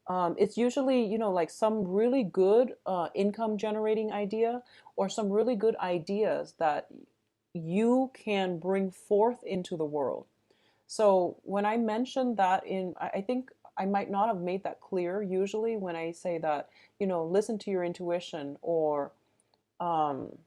It's usually, like some really good income generating idea or some really good ideas that you can bring forth into the world. So when I mentioned that I think I might not have made that clear usually when I say that, listen to your intuition or, um,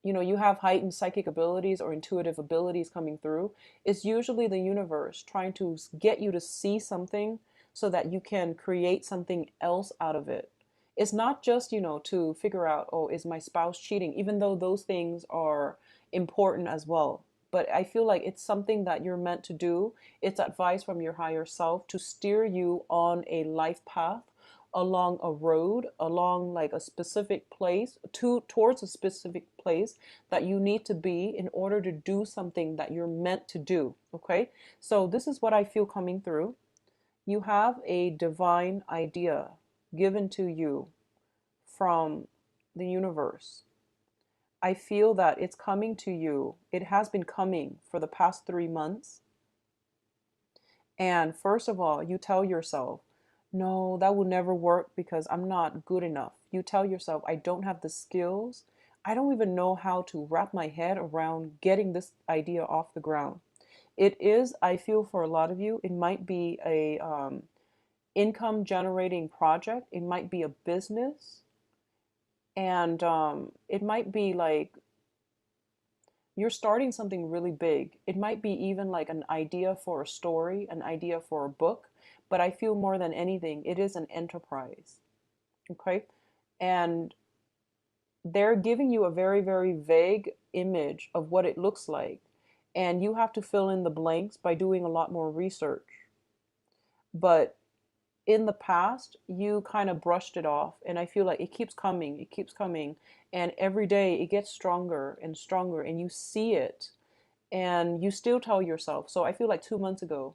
you have heightened psychic abilities or intuitive abilities coming through. It's usually the universe trying to get you to see something so that you can create something else out of it. It's not just, to figure out, oh, is my spouse cheating, even though those things are important as well. But I feel like it's something that you're meant to do. It's advice from your higher self to steer you on a life path, along a road, along like a specific place, towards a specific place that you need to be in order to do something that you're meant to do. Okay, so this is what I feel coming through. You have a divine idea given to you from the universe. I feel that it's coming to you. It has been coming for the past 3 months. And first of all, you tell yourself, no, that will never work because I'm not good enough. You tell yourself, I don't have the skills. I don't even know how to wrap my head around getting this idea off the ground. It is, I feel for a lot of you, it might be a income generating project. It might be a business. And it might be like you're starting something really big. It might be even like an idea for a story, an idea for a book, but I feel more than anything, it is an enterprise. Okay. And they're giving you a very, very vague image of what it looks like. And you have to fill in the blanks by doing a lot more research. But in the past, you kind of brushed it off. And I feel like it keeps coming, it keeps coming. And every day it gets stronger and stronger, and you see it and you still tell yourself. So I feel like 2 months ago,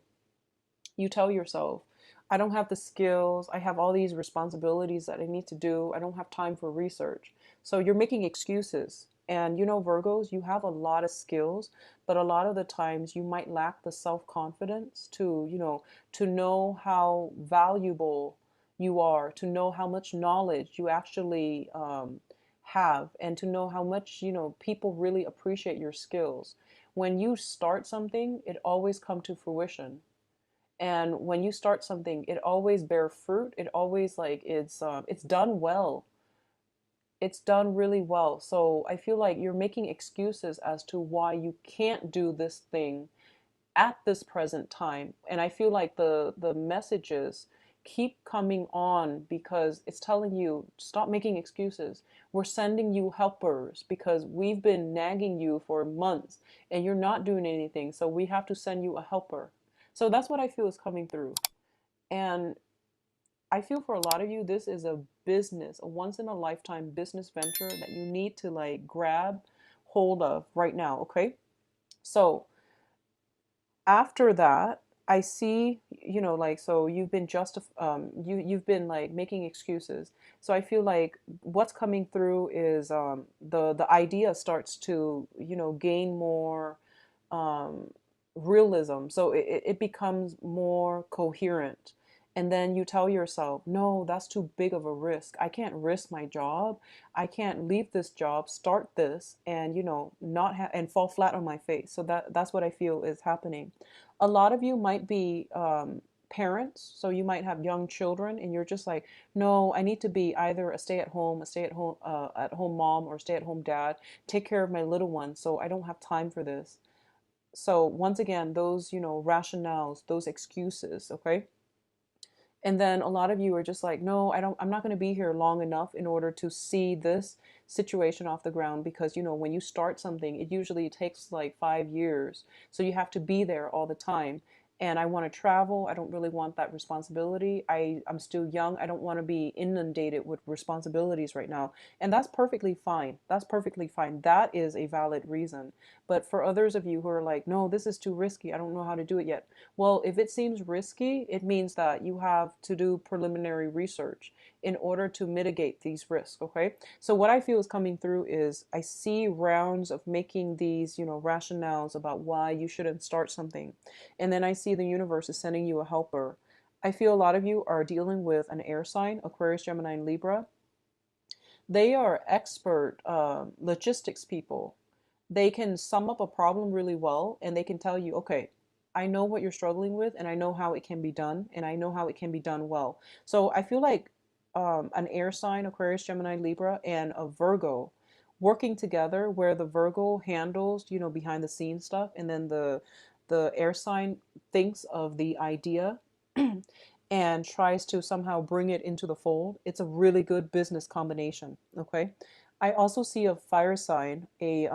you tell yourself, I don't have the skills. I have all these responsibilities that I need to do. I don't have time for research. So you're making excuses. And Virgos, you have a lot of skills, but a lot of the times you might lack the self-confidence to know how valuable you are, to know how much knowledge you actually have, and to know how much, people really appreciate your skills. When you start something, it always come to fruition. And when you start something, it always bear fruit. It always like it's done well. It's done really well. So I feel like you're making excuses as to why you can't do this thing at this present time. And I feel like the messages keep coming on because it's telling you, stop making excuses. We're sending you helpers because we've been nagging you for months and you're not doing anything. So we have to send you a helper. So that's what I feel is coming through. And I feel for a lot of you, this is a business, a once in a lifetime business venture that you need to like grab hold of right now. Okay. So after that, I see, like, so you've been you've been like making excuses. So I feel like what's coming through is the idea starts to, gain more um, realism. So it becomes more coherent. And then you tell yourself, no, that's too big of a risk. I can't risk my job. I can't leave this job, start this, and not and fall flat on my face. So that's what I feel is happening. A lot of you might be parents, so you might have young children, and you're just like, no, I need to be either a stay at home mom or stay at home dad, take care of my little one. So I don't have time for this. So once again, those rationales, those excuses, okay. And then a lot of you are just like, no, I'm not going to be here long enough in order to see this situation off the ground because, when you start something, it usually takes like 5 years. So you have to be there all the time. And I want to travel. I don't really want that responsibility. I'm still young. I don't want to be inundated with responsibilities right now. And that's perfectly fine. That's perfectly fine. That is a valid reason. But for others of you who are like, no, this is too risky. I don't know how to do it yet. Well, if it seems risky, it means that you have to do preliminary research in order to mitigate these risks, okay? So what I feel is coming through is I see rounds of making these, rationales about why you shouldn't start something. And then I see the universe is sending you a helper. I feel a lot of you are dealing with an air sign, Aquarius, Gemini, and Libra. They are expert logistics people. They can sum up a problem really well and they can tell you, okay, I know what you're struggling with and I know how it can be done and I know how it can be done well. So I feel like an air sign, Aquarius, Gemini, Libra, and a Virgo working together where the Virgo handles, behind the scenes stuff and then the air sign thinks of the idea and tries to somehow bring it into the fold. It's a really good business combination. Okay. I also see a fire sign, a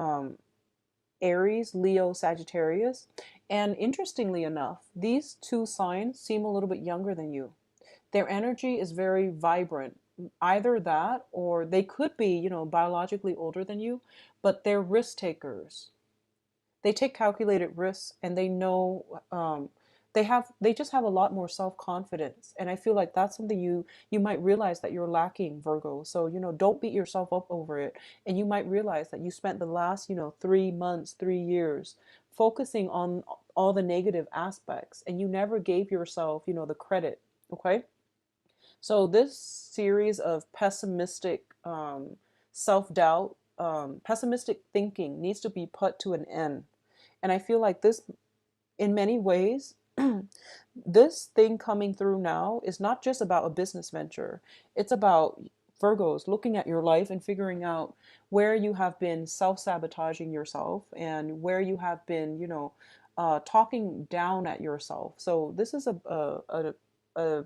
Aries, Leo, Sagittarius. And interestingly enough, these two signs seem a little bit younger than you. Their energy is very vibrant. Either that or they could be, biologically older than you, but they're risk takers. They take calculated risks and they know they just have a lot more self-confidence, and I feel like that's something you might realize that you're lacking, Virgo. So don't beat yourself up over it, and you might realize that you spent the last 3 months, 3 years focusing on all the negative aspects and you never gave yourself the credit. Okay. So this series of pessimistic self-doubt, pessimistic thinking needs to be put to an end. And I feel like this, in many ways, this thing coming through now is not just about a business venture. It's about Virgos looking at your life and figuring out where you have been self-sabotaging yourself and where you have been, talking down at yourself. So this is a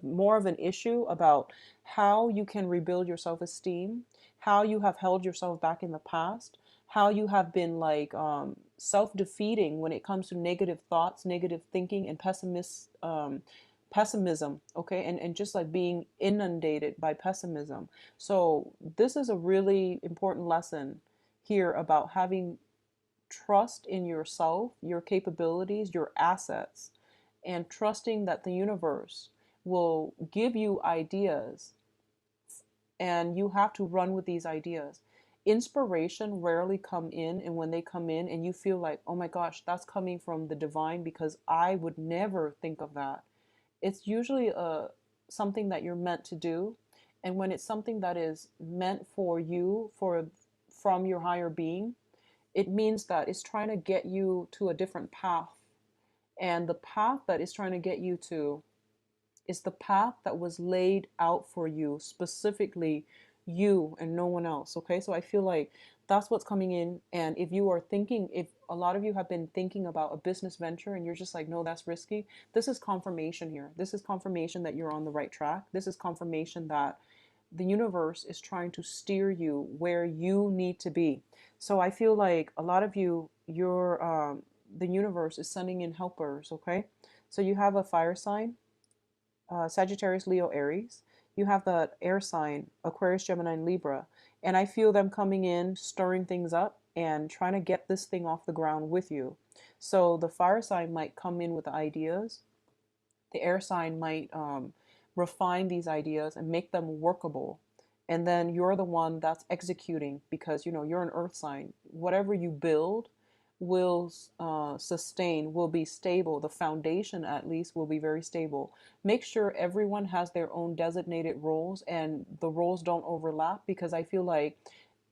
more of an issue about how you can rebuild your self-esteem, how you have held yourself back in the past, how you have been like self-defeating when it comes to negative thoughts, negative thinking, and pessimism. Okay, and just like being inundated by pessimism. So this is a really important lesson here about having trust in yourself, your capabilities, your assets, and trusting that the universe will give you ideas and you have to run with these ideas. Inspiration rarely come in, and when they come in and you feel like, oh my gosh, that's coming from the divine because I would never think of that. It's usually something that you're meant to do, and when it's something that is meant for you from your higher being, it means that it's trying to get you to a different path. And the path that it's trying to get you to is the path that was laid out for you, specifically you and no one else. Okay, so I feel like that's what's coming in. And if you are thinking, if a lot of you have been thinking about a business venture and you're just like, no, that's risky, this is confirmation here. This is confirmation that you're on the right track. This is confirmation that the universe is trying to steer you where you need to be. So I feel like a lot of you, the universe is sending in helpers. Okay, so you have a fire sign, Sagittarius, Leo, Aries. You have the air sign, Aquarius, Gemini, and Libra. And I feel them coming in, stirring things up, and trying to get this thing off the ground with you. So the fire sign might come in with ideas. The air sign might refine these ideas and make them workable. And then you're the one that's executing because you're an earth sign. Whatever you build will sustain, will be stable. The foundation, at least, will be very stable. Make sure everyone has their own designated roles and the roles don't overlap, because I feel like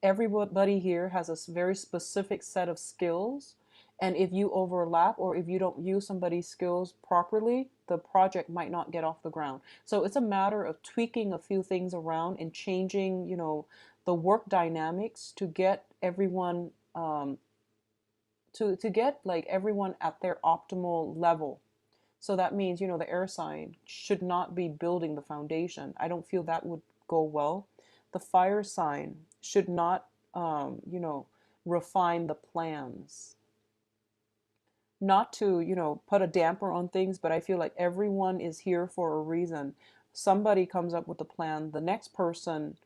everybody here has a very specific set of skills. And if you overlap or if you don't use somebody's skills properly, the project might not get off the ground. So it's a matter of tweaking a few things around and changing, the work dynamics to get everyone to get like everyone at their optimal level. So that means, the air sign should not be building the foundation. I don't feel that would go well. The fire sign should not, refine the plans. Not to, put a damper on things, but I feel like everyone is here for a reason. Somebody comes up with a plan, the next person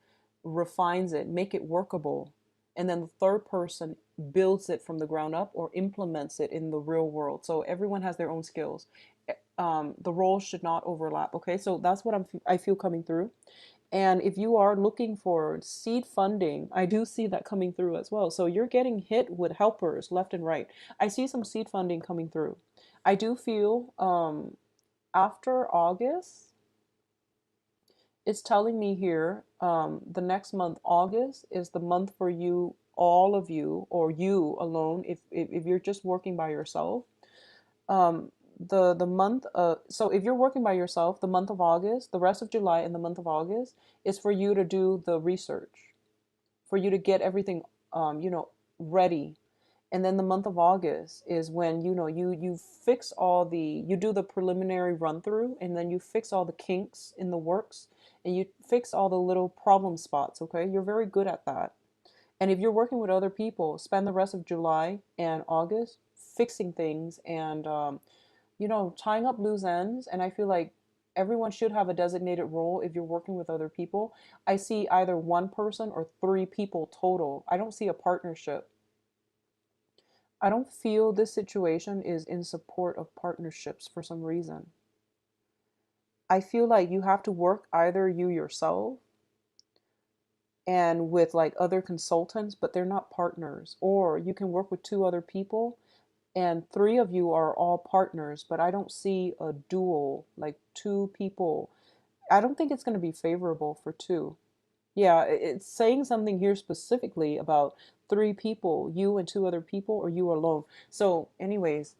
refines it, make it workable, and then the third person builds it from the ground up or implements it in the real world. So everyone has their own skills. The roles should not overlap. Okay, so that's what I feel coming through. And if you are looking for seed funding, I do see that coming through as well. So you're getting hit with helpers left and right. I see some seed funding coming through. I do feel after August, It's telling me here, the next month, August, is the month for you, all of you, or you alone, if you're just working by yourself. The month so if you're working by yourself, the month of August, the rest of July and the month of August is for you to do the research, for you to get everything ready. And then the month of August is when you fix all the you do the preliminary run through, and then you fix all the kinks in the works, and you fix all the little problem spots. Okay, you're very good at that. And if you're working with other people, spend the rest of July and August fixing things and tying up loose ends. And I feel like everyone should have a designated role if you're working with other people. I see either one person or three people total. I don't see a partnership. I don't feel this situation is in support of partnerships for some reason. I feel like you have to work either you yourself and with like other consultants, but they're not partners, or you can work with two other people and three of you are all partners, but I don't see a dual, like two people. I don't think it's going to be favorable for two. Yeah, it's saying something here specifically about three people, you and two other people, or you alone. So, anyways,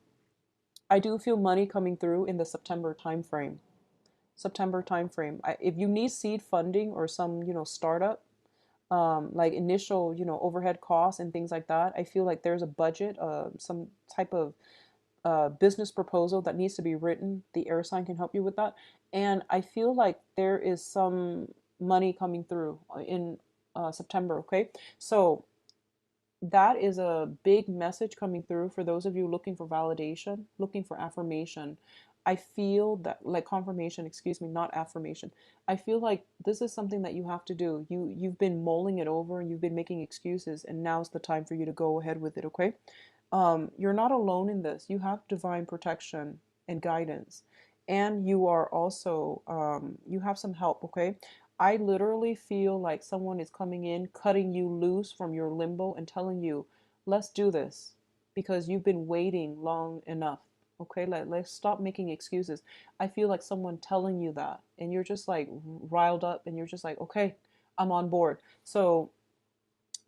I do feel money coming through in the September timeframe. September timeframe. If you need seed funding or some, startup, like initial, overhead costs and things like that, I feel like there's a budget, some type of business proposal that needs to be written. The air sign can help you with that. And I feel like there is some money coming through in September. Okay. So that is a big message coming through for those of you looking for validation, looking for affirmation. I feel that, like, confirmation, excuse me, not affirmation. I feel like this is something that you have to do. You've been mulling it over, you've been making excuses, and now's the time for you to go ahead with it, okay? You're not alone in this. You have divine protection and guidance. And you are also, you have some help, okay? I literally feel like someone is coming in, cutting you loose from your limbo and telling you, let's do this because you've been waiting long enough. Okay, let's stop making excuses. I feel like someone telling you that, and you're just like riled up, and you're just like, okay, I'm on board. So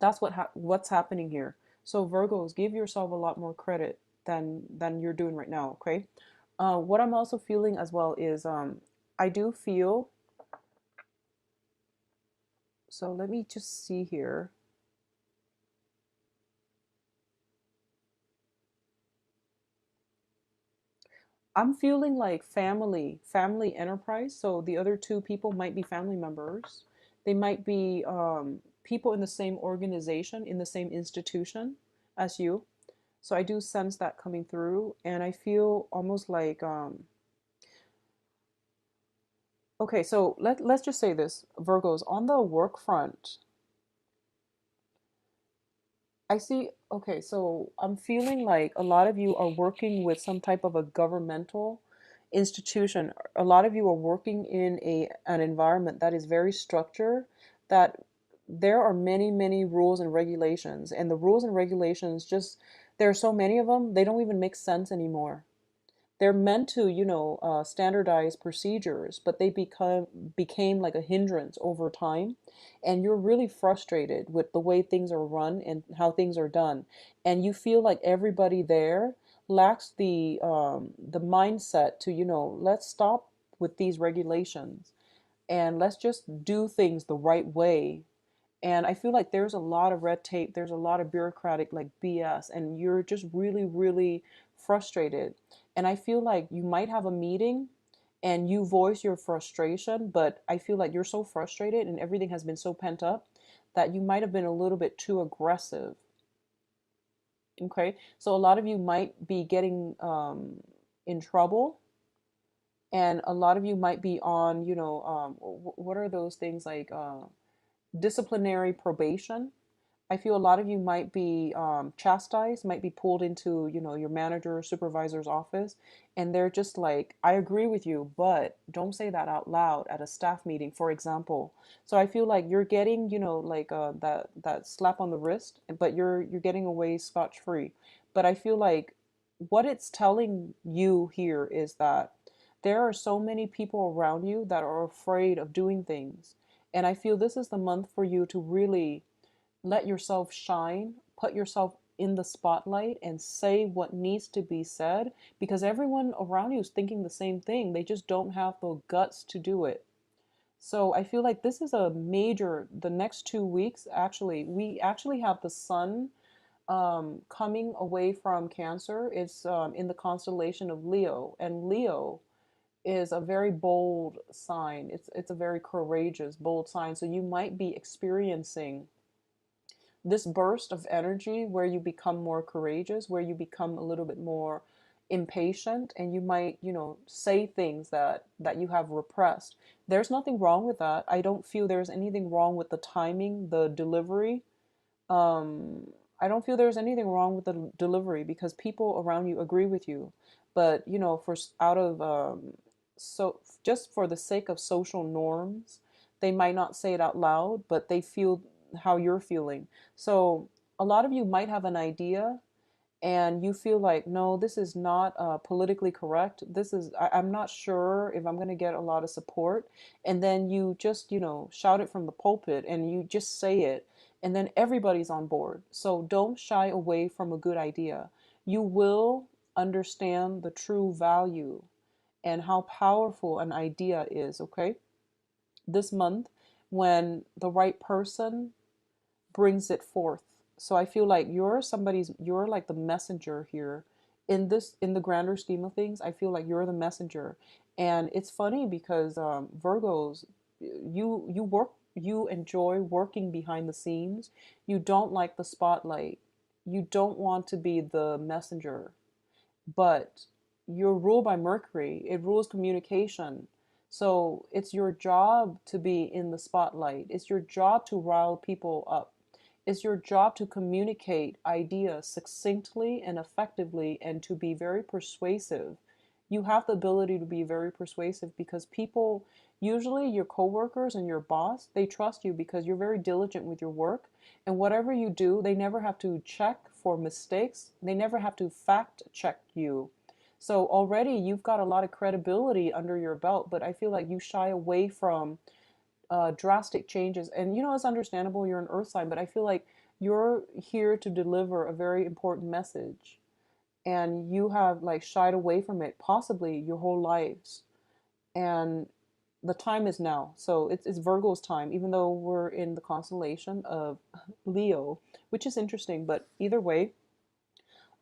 that's what's happening here. So Virgos, give yourself a lot more credit than you're doing right now. Okay. What I'm also feeling as well is I do feel. So let me just see here. I'm feeling like family enterprise. So the other two people might be family members. They might be people in the same organization, in the same institution as you. So I do sense that coming through, and I feel almost like okay, so let's just say this, Virgos, on the work front, I see, okay, so I'm feeling like a lot of you are working with some type of a governmental institution. A lot of you are working in an environment that is very structured, that there are many, many rules and regulations, and the rules and regulations just there are so many of them, they don't even make sense anymore. They're meant to, standardize procedures, but they became like a hindrance over time, and you're really frustrated with the way things are run and how things are done, and you feel like everybody there lacks the mindset to, let's stop with these regulations and let's just do things the right way. And I feel like there's a lot of red tape, there's a lot of bureaucratic like BS, and you're just really, really frustrated. And I feel like you might have a meeting and you voice your frustration, but I feel like you're so frustrated and everything has been so pent up that you might have been a little bit too aggressive. Okay. So a lot of you might be getting in trouble, and a lot of you might be on, what are those things like disciplinary probation. I feel a lot of you might be chastised, might be pulled into, your manager or supervisor's office, and they're just like, "I agree with you, but don't say that out loud at a staff meeting," for example. So I feel like you're getting, like that slap on the wrist, but you're getting away scotch free. But I feel like what it's telling you here is that There are so many people around you that are afraid of doing things. And I feel this is the month for you to really let yourself shine, put yourself in the spotlight and say what needs to be said, because everyone around you is thinking the same thing. They just don't have the guts to do it. So I feel like this is a major, the next 2 weeks, actually, we actually have the sun coming away from Cancer. It's in the constellation of Leo, and Leo is a very bold sign. It's a very courageous, bold sign. So you might be experiencing this burst of energy where you become more courageous, where you become a little bit more impatient, and you might, say things that you have repressed. There's nothing wrong with that. I don't feel there's anything wrong with the timing, the delivery. um, I don't feel there's anything wrong with the delivery because people around you agree with you. But for out of so just for the sake of social norms, they might not say it out loud, but they feel how you're feeling. So a lot of you might have an idea and you feel like, no, this is not politically correct. I'm not sure if I'm going to get a lot of support. And then you just, shout it from the pulpit and you just say it. And then everybody's on board. So don't shy away from a good idea. You will understand the true value and how powerful an idea is, okay? This month, when the right person brings it forth. So I feel like you're like the messenger here in the grander scheme of things. I feel like you're the messenger. And it's funny because Virgos, you enjoy working behind the scenes. You don't like the spotlight. You don't want to be the messenger, but you're ruled by Mercury. It rules communication. So it's your job to be in the spotlight. It's your job to rile people up. It's your job to communicate ideas succinctly and effectively and to be very persuasive. You have the ability to be very persuasive because people, usually your coworkers and your boss, they trust you because you're very diligent with your work. And whatever you do, they never have to check for mistakes. They never have to fact check you. So already you've got a lot of credibility under your belt, but I feel like you shy away from drastic changes. And it's understandable, you're an earth sign, but I feel like you're here to deliver a very important message. And you have like shied away from it possibly your whole lives. And the time is now. So it's Virgo's time, even though we're in the constellation of Leo, which is interesting. But either way,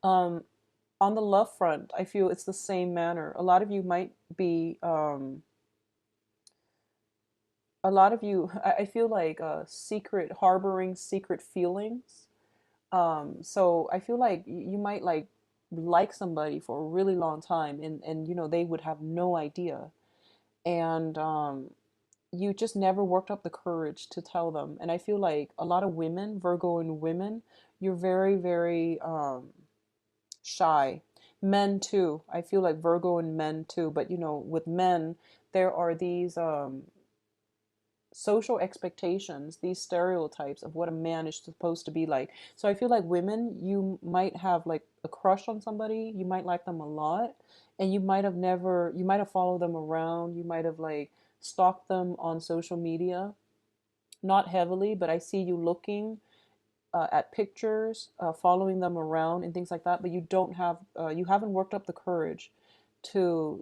um, on the love front, I feel it's the same manner. A lot of you, I feel like secret, harboring secret feelings. So I feel like you might like somebody for a really long time, and they would have no idea. And you just never worked up the courage to tell them. And I feel like a lot of women, Virgo and women, you're very, very shy. Men too. I feel like Virgo and men too. But with men, there are these social expectations, these stereotypes of what a man is supposed to be like. So I feel like women, you might have like a crush on somebody, you might like them a lot, and you might have followed them around, you might have like stalked them on social media, not heavily, but I see you looking at pictures, following them around and things like that, but you haven't worked up the courage to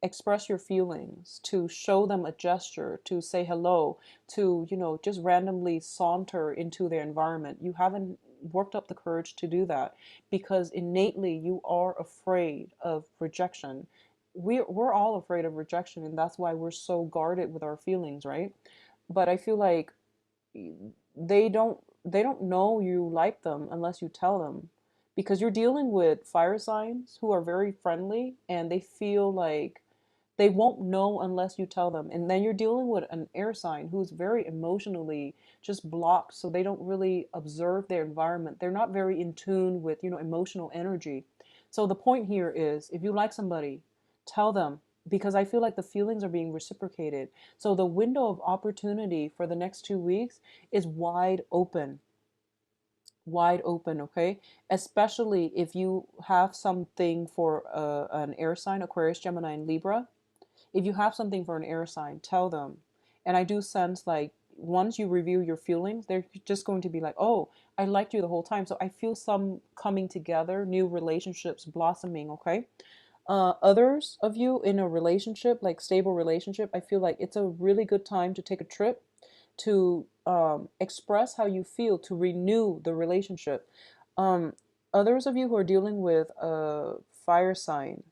express your feelings, to show them a gesture, to say hello, to, just randomly saunter into their environment. You haven't worked up the courage to do that because innately you are afraid of rejection. We're all afraid of rejection, and that's why we're so guarded with our feelings, right? But I feel like they don't know you like them unless you tell them, because you're dealing with fire signs who are very friendly and they feel like they won't know unless you tell them. And then you're dealing with an air sign who's very emotionally just blocked, so they don't really observe their environment. They're not very in tune with, emotional energy. So the point here is if you like somebody, tell them, because I feel like the feelings are being reciprocated. So the window of opportunity for the next 2 weeks is wide open. wide open, okay? Especially if you have something for an air sign, Aquarius, Gemini, and Libra. If you have something for an air sign, tell them. And I do sense like once you review your feelings, they're just going to be like, oh, I liked you the whole time. So I feel some coming together, new relationships blossoming, okay? Others of you in a relationship, like stable relationship, I feel like it's a really good time to take a trip to express how you feel, to renew the relationship. Um, Others of you who are dealing with a fire sign,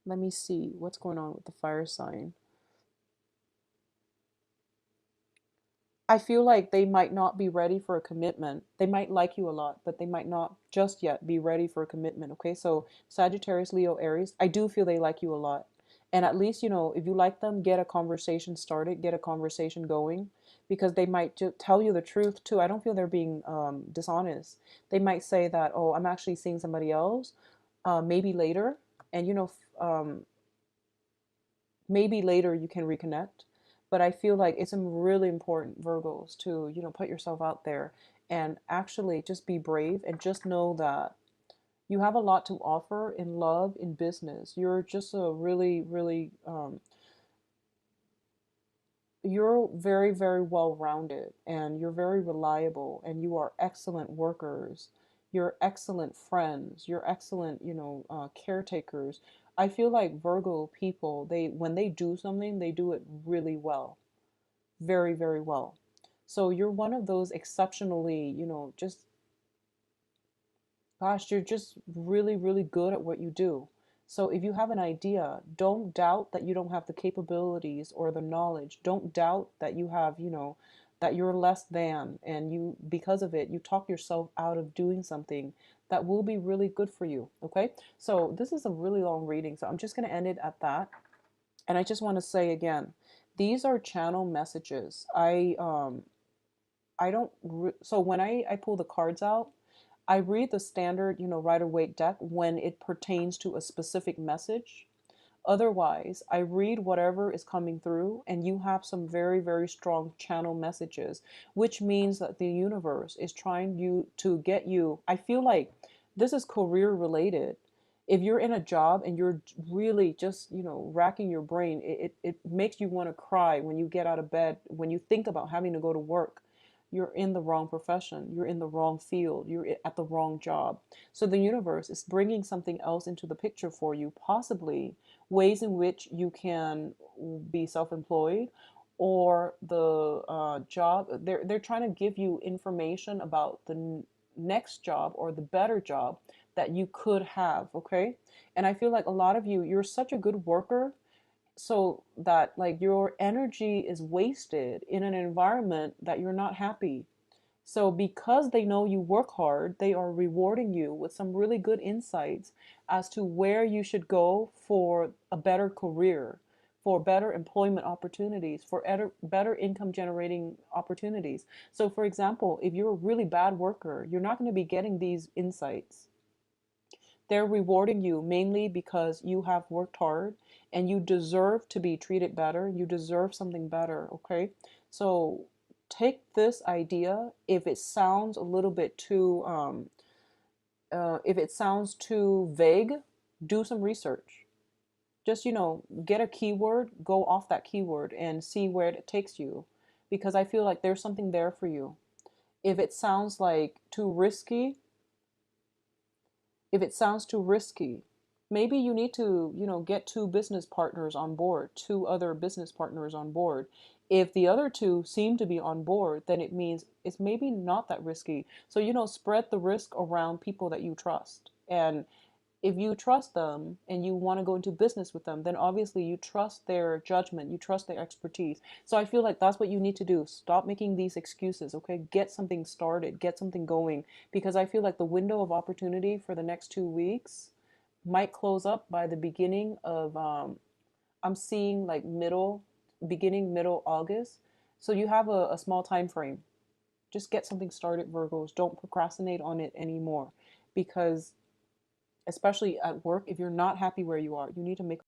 let me see what's going on with the fire sign. I feel like they might not be ready for a commitment. They might like you a lot, but they might not just yet be ready for a commitment. Okay, so Sagittarius, Leo, Aries, I do feel they like you a lot. And at least, if you like them, get a conversation started, get a conversation going, because they might just tell you the truth too. I don't feel they're being dishonest. They might say that, oh, I'm actually seeing somebody else, maybe later. And, maybe later you can reconnect, but I feel like it's really important, Virgos, to put yourself out there and actually just be brave and just know that you have a lot to offer in love, in business. You're just a really, really you're very, very well rounded, and you're very reliable, and you are excellent workers. You're excellent friends. You're excellent, caretakers. I feel like Virgo people, they when they do something, they do it really well, very, very well. So you're one of those exceptionally, just gosh, you're just really, really good at what you do. So if you have an idea, don't doubt that you don't have the capabilities or the knowledge. Don't doubt that you have, that you're less than, and you, because of it, you talk yourself out of doing something that will be really good for you. Okay. So this is a really long reading. So I'm just going to end it at that. And I just want to say again, these are channel messages. I don't, so when I pull the cards out, I read the standard, Rider Waite deck when it pertains to a specific message. Otherwise, I read whatever is coming through, and you have some very, very strong channel messages, which means that the universe is trying to get you. I feel like this is career related. If you're in a job and you're really just, racking your brain, it makes you want to cry when you get out of bed, when you think about having to go to work. You're in the wrong profession, you're in the wrong field, you're at the wrong job. So the universe is bringing something else into the picture for you, possibly ways in which you can be self-employed, or the job. They're trying to give you information about the next job or the better job that you could have. Okay. And I feel like a lot of you, you're such a good worker, so that like your energy is wasted in an environment that you're not happy. So because they know you work hard, they are rewarding you with some really good insights as to where you should go for a better career, for better employment opportunities, for better income generating opportunities. So for example, if you're a really bad worker, you're not going to be getting these insights. They're rewarding you mainly because you have worked hard, and you deserve to be treated better. You deserve something better, okay? So take this idea. If it sounds a little bit too, if it sounds too vague, do some research. Just, get a keyword, go off that keyword and see where it takes you. Because I feel like there's something there for you. If it sounds like too risky, if it sounds too risky, maybe you need to, get two business partners on board, two other business partners on board. If the other two seem to be on board, then it means it's maybe not that risky. So, spread the risk around people that you trust. And if you trust them and you want to go into business with them, then obviously you trust their judgment, you trust their expertise. So I feel like that's what you need to do. Stop making these excuses, okay? Get something started, get something going, because I feel like the window of opportunity for the next 2 weeks might close up by the beginning of, I'm seeing like middle August. So you have a small time frame. Just get something started, Virgos. Don't procrastinate on it anymore, because especially at work, if you're not happy where you are, you need to make